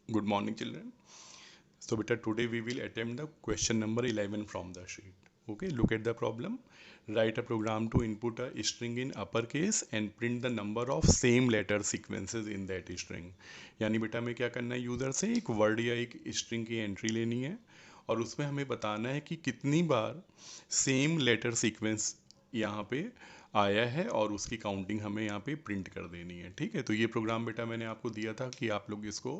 Good morning, children. So, beta, today we will attempt the question number 11 from the sheet. Okay, look at the problem. Write a program to input a string in uppercase and print the number of same letter sequences in that string. यानी बेटा हमें क्या करना है, user से एक word या एक स्ट्रिंग की एंट्री लेनी है और उसमें हमें बताना है कि कितनी बार सेम लेटर सीक्वेंस यहाँ पे आया है और उसकी काउंटिंग हमें यहाँ पे प्रिंट कर देनी है। ठीक है, तो ये प्रोग्राम बेटा मैंने आपको दिया था कि आप लोग इसको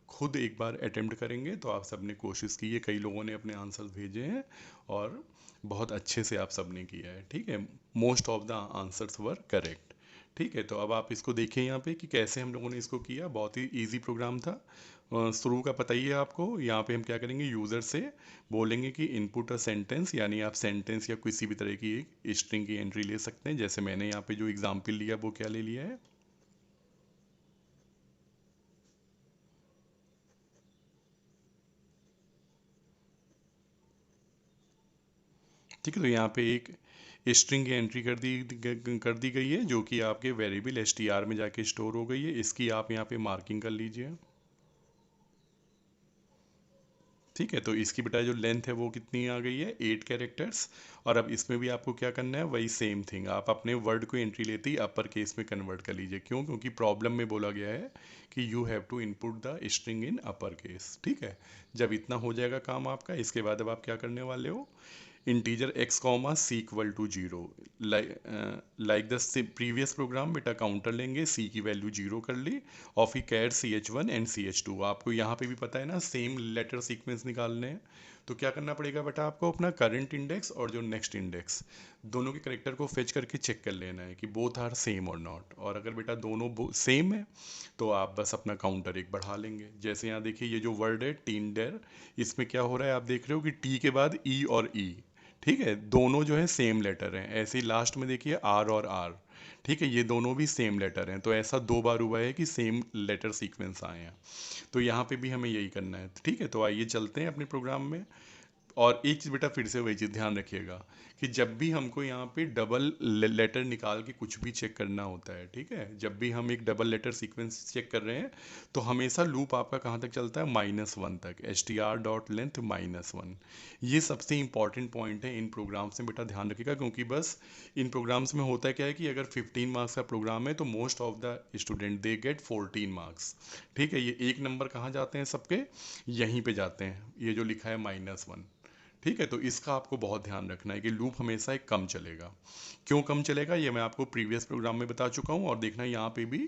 खुद एक बार अटेम्प्ट करेंगे। तो आप सबने कोशिश की है, कई लोगों ने अपने आंसर्स भेजे हैं और बहुत अच्छे से आप सबने किया है। ठीक है, most of the answers were correct. ठीक है, तो अब आप इसको देखिए यहाँ पे कि कैसे हम लोगों ने इसको किया। बहुत ही इजी प्रोग्राम था। शुरू का पता ही है आपको। यहाँ पे हम क्या करेंगे, यूज़र से बोलेंगे कि इनपुट अ सेंटेंस, यानी आप सेंटेंस या किसी भी तरह की एक स्ट्रिंग की एंट्री ले सकते हैं। जैसे मैंने यहाँ पे जो एग्जाम्पल लिया वो क्या ले लिया है, ठीक है। तो यहाँ पे एक स्ट्रिंग की एंट्री कर दी गई है जो कि आपके वेरिएबल एस में जाके स्टोर हो गई है। इसकी आप यहाँ पे मार्किंग कर लीजिए। ठीक है, तो इसकी बेटा जो लेंथ है वो कितनी आ गई है, 8 कैरेक्टर्स। और अब इसमें भी आपको क्या करना है, वही सेम थिंग, आप अपने वर्ड को एंट्री लेते ही अपर केस में कन्वर्ट कर लीजिए। क्यों? क्योंकि प्रॉब्लम में बोला गया है कि you have to input the string in upper case. ठीक है, जब इतना हो जाएगा काम आपका, इसके बाद अब आप क्या करने वाले हो, integer x comma C equal to zero, like the previous program बेटा काउंटर लेंगे, c की वैल्यू जीरो कर ली और फिर कैर CH1 एंड CH2। आपको यहाँ पे भी पता है ना, सेम लेटर सीक्वेंस निकालने हैं। तो क्या करना पड़ेगा बेटा, आपको अपना करंट इंडेक्स और जो नेक्स्ट इंडेक्स दोनों के करेक्टर को फेच करके चेक कर लेना है कि बोथ आर सेम और नॉट। और अगर बेटा दोनों सेम है तो आप बस अपना काउंटर एक बढ़ा लेंगे। जैसे यहाँ देखिए, ये जो वर्ड है टिंडर, इसमें क्या हो रहा है, आप देख रहे हो कि टी के बाद ई और ई, ठीक है, दोनों जो है सेम लेटर हैं। ऐसे ही लास्ट में देखिए आर और आर, ठीक है, ये दोनों भी सेम लेटर हैं। तो ऐसा 2 बार हुआ है कि सेम लेटर सीक्वेंस आए हैं। तो यहाँ पे भी हमें यही करना है। ठीक है, तो आइए चलते हैं अपने प्रोग्राम में। और एक चीज़ बेटा फिर से वही चीज़ ध्यान रखिएगा कि जब भी हमको यहाँ पे डबल लेटर निकाल के कुछ भी चेक करना होता है, ठीक है, जब भी हम एक डबल लेटर सीक्वेंस चेक कर रहे हैं तो हमेशा लूप आपका कहाँ तक चलता है, -1 तक, str.length -1। ये सबसे इंपॉर्टेंट पॉइंट है इन प्रोग्राम्स में, बेटा ध्यान रखिएगा। क्योंकि बस इन प्रोग्राम्स में होता क्या है कि अगर 15 मार्क्स का प्रोग्राम है तो most of the student they get 14 marks. ठीक है, ये एक नंबर कहाँ जाते हैं सबके, यहीं पे जाते हैं, ये जो लिखा है -1। ठीक है, तो इसका आपको बहुत ध्यान रखना है कि लूप हमेशा एक कम चलेगा। क्यों कम चलेगा ये मैं आपको प्रीवियस प्रोग्राम में बता चुका हूँ, और देखना यहाँ पे भी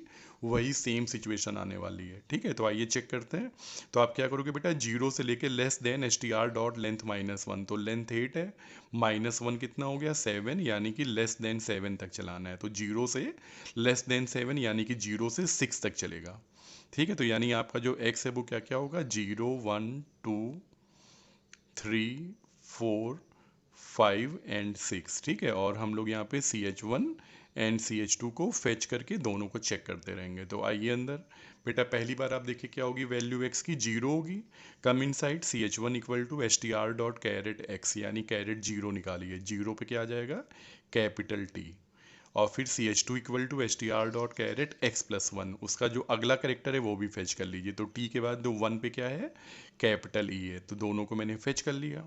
वही सेम सिचुएशन आने वाली है। ठीक है, तो आइए चेक करते हैं। तो आप क्या करोगे बेटा, जीरो से लेके लेस देन str.length -1, तो लेंथ 8 है, -1 कितना हो गया, 7, यानी कि लेस देन 7 तक चलाना है। तो जीरो से लेस देन 7 यानी कि जीरो से 6 तक चलेगा। ठीक है, तो यानी आपका जो x है वो क्या क्या होगा, 0 1 2 3 4 5 एंड 6। ठीक है, और हम लोग यहाँ पे CH1 एंड CH2 को फेच करके दोनों को चेक करते रहेंगे। तो आइए अंदर। बेटा पहली बार आप देखिए क्या होगी, वैल्यू x की 0 होगी। Come inside CH1 equal to str.caret x, यानी कैरेट 0 निकालिए। 0 पे क्या आ जाएगा, कैपिटल T। और फिर CH2 equal to str.caret x+1, उसका जो अगला करेक्टर है वो भी फेच कर लीजिए। तो T के बाद जो 1 पे क्या है, कैपिटल E है। तो दोनों को मैंने फेच कर लिया।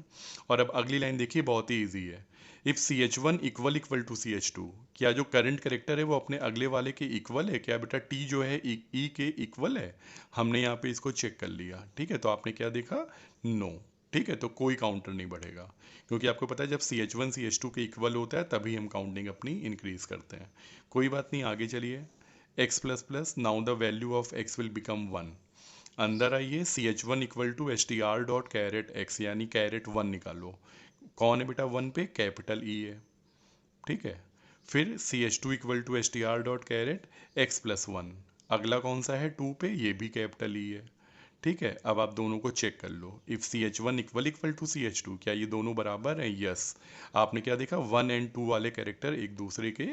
और अब अगली लाइन देखिए, बहुत ही ईजी है। If CH1 equal equal to CH2, क्या जो करंट करेक्टर है वो अपने अगले वाले के इक्वल है क्या, बेटा T जो है E के इक्वल है। हमने यहाँ पे इसको चेक कर लिया। ठीक है, तो आपने क्या देखा, नो। ठीक है, तो कोई काउंटर नहीं बढ़ेगा, क्योंकि आपको पता है जब CH1 CH2 के इक्वल होता है तभी हम काउंटिंग अपनी इंक्रीज करते हैं। कोई बात नहीं, आगे चलिए। x plus plus, now the value of x will become 1। अंदर आइए, CH1 equal to str.caret x, यानी कैरेट 1 निकालो। कौन है बेटा 1 पे, कैपिटल E है। ठीक है, फिर CH2 equal to str.caret x+1, अगला कौन सा है 2 पे, ये भी कैपिटल E है। ठीक है, अब आप दोनों को चेक कर लो। If CH1 equal equal to CH2, क्या ये दोनों बराबर हैं, यस। आपने क्या देखा, 1 एंड 2 वाले कैरेक्टर एक दूसरे के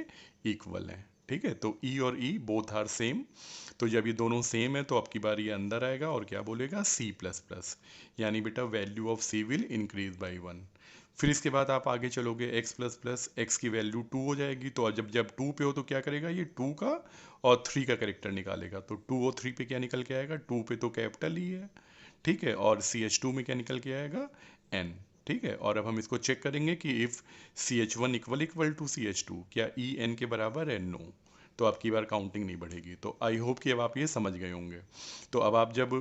इक्वल हैं। ठीक है, तो ई और ई बोथ आर सेम। तो जब ये दोनों सेम है तो अब की बार ये अंदर आएगा और क्या बोलेगा, सी प्लस प्लस, यानी बेटा value of C will increase by 1। फिर इसके बाद आप आगे चलोगे, एक्स प्लस प्लस एक्स की वैल्यू 2 हो जाएगी। तो जब जब 2 पे हो तो क्या करेगा, ये 2 का और 3 का करेक्टर निकालेगा। तो 2 और 3 पे क्या निकल के आएगा, 2 पे तो कैपिटल ही है, ठीक है, और सी एच टू में क्या निकल के आएगा, एन। ठीक है, और अब हम इसको चेक करेंगे कि if C H one equal equal to C H two, क्या ई एन के बराबर है, नो। तो आपकी बार काउंटिंग नहीं बढ़ेगी। तो आई होप कि अब आप ये समझ गए होंगे। तो अब आप जब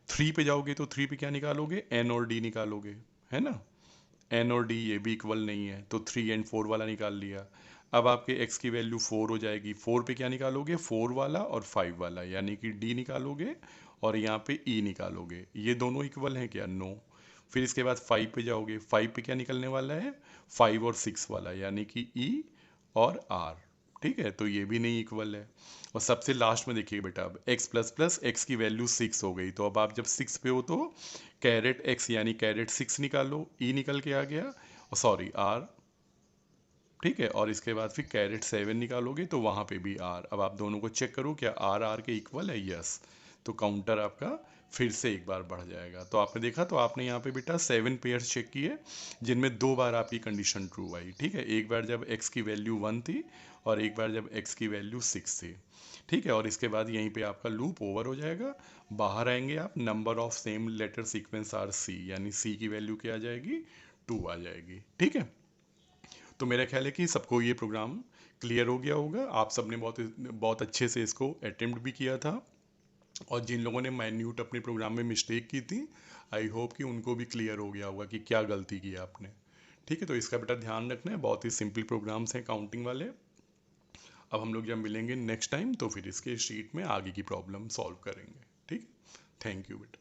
3 पे जाओगे तो 3 पे क्या निकालोगे, एन और डी निकालोगे, है ना। एन और डी ये भी इक्वल नहीं है तो 3 एंड 4 वाला निकाल लिया। अब आपके एक्स की वैल्यू 4 हो जाएगी। 4 पे क्या निकालोगे, 4 वाला और 5 वाला, यानी कि डी निकालोगे और यहाँ पे ई निकालोगे। ये दोनों इक्वल हैं क्या, नो। फिर इसके बाद 5 पे जाओगे, 5 पे क्या निकलने वाला है, 5 और 6 वाला, यानी कि ई और आर। ठीक है, तो ये भी नहीं इक्वल है। और सबसे लास्ट में देखिए बेटा, अब एक्स प्लस प्लस एक्स की वैल्यू 6 हो गई। तो अब आप जब 6 पे हो तो कैरेट एक्स यानी कैरेट 6 निकालो, ई निकल के आ गया, और सॉरी आर। ठीक है, और इसके बाद फिर कैरेट 7 निकालोगे तो वहाँ पे भी आर। अब आप दोनों को चेक करो, क्या आर आर के इक्वल है, यस। तो काउंटर आपका फिर से एक बार बढ़ जाएगा। तो आपने देखा, तो आपने यहाँ पे बेटा 7 पेयर्स चेक किए, जिनमें 2 बार आपकी कंडीशन ट्रू आई। ठीक है, एक बार जब एक्स की वैल्यू 1 थी और एक बार जब एक्स की वैल्यू 6 थी। ठीक है, और इसके बाद यहीं पे आपका लूप ओवर हो जाएगा। बाहर आएंगे आप, number of same letter sequence are C, यानी सी की वैल्यू क्या आ जाएगी, 2 आ जाएगी। ठीक है, तो मेरा ख्याल है कि सबको ये प्रोग्राम क्लियर हो गया होगा। आप सबने बहुत बहुत अच्छे से इसको अटेम्प्ट भी किया था, और जिन लोगों ने माइन्यूट अपने प्रोग्राम में मिस्टेक की थी, आई होप कि उनको भी क्लियर हो गया होगा कि क्या गलती की आपने। ठीक है, तो इसका बेटा ध्यान रखना है, बहुत ही सिंपल प्रोग्राम्स हैं काउंटिंग वाले। अब हम लोग जब मिलेंगे नेक्स्ट टाइम तो फिर इसके शीट में आगे की प्रॉब्लम सॉल्व करेंगे। ठीक, थैंक यू बेटा।